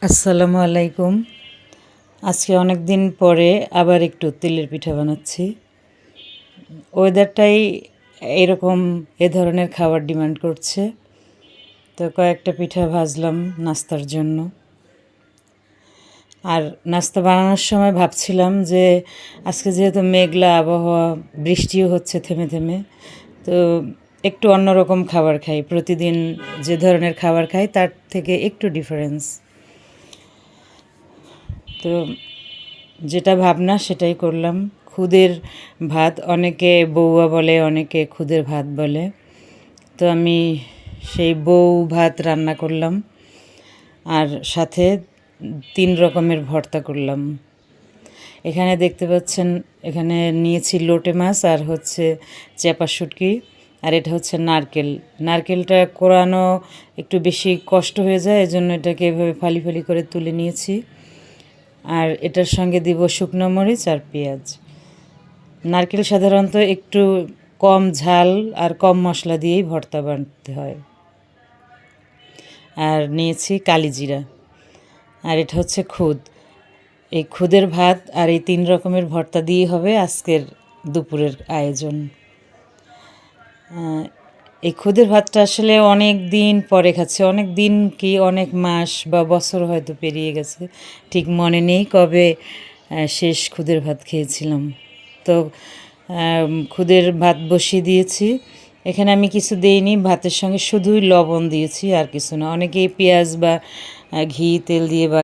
আসসালামু আলাইকুম। আজকে অনেক দিন পরে আবার একটু তেলের পিঠা বানাচ্ছি। ওয়েদারটাই এরকম এ ধরনের খাবার ডিমান্ড করছে, তো কয়েকটা পিঠা ভাজলাম নাস্তার জন্য। আর নাস্তা বানানোর সময় ভাবছিলাম যে আজকে যেহেতু মেঘলা আবহাওয়া, বৃষ্টিও হচ্ছে থেমে থেমে, তো একটু অন্যরকম খাবার খাই। প্রতিদিন যে ধরনের খাবার খাই তার থেকে একটু ডিফারেন্স। তো যেটা ভাবনা সেটাই করলাম। খুদের ভাত, অনেকে বৌয়া বলে, অনেকে খুদের ভাত বলে। তো আমি সেই বউ ভাত রান্না করলাম, আর সাথে 3 রকমের ভর্তা করলাম। এখানে দেখতে পাচ্ছেন, এখানে নিয়েছি লোটে মাছ, আর হচ্ছে চেপা শুটকি, আর এটা হচ্ছে নারকেল। নারকেলটা কোরানো একটু বেশি কষ্ট হয়ে যায়, এজন্য এটাকে এভাবে ফালি ফালি করে তুলে নিয়েছি। আর এটার সঙ্গে দিব শুকনো মরিচ আর পেঁয়াজ। নারকেল সাধারণত একটু কম ঝাল আর কম মশলা দিয়েই ভর্তা বানাতে হয়। আর নিয়েছি কালিজিরা, আর এটা হচ্ছে খুদ। এই খুদের ভাত আর এই 3 রকমের ভর্তা দিয়েই হবে আজকের দুপুরের আয়োজন। এই খুদের ভাতটা আসলে অনেক দিন পরে খাচ্ছি, অনেক দিন কি অনেক মাস বা বছর হয়তো পেরিয়ে গেছে, ঠিক মনে নেই কবে শেষ খুদের ভাত খেয়েছিলাম। তো খুদের ভাত বসিয়ে দিয়েছি। এখানে আমি কিছু দেইনি, ভাতের সঙ্গে শুধুই লবণ দিয়েছি আর কিছু না। অনেকেই পেঁয়াজ বা ঘি তেল দিয়ে বা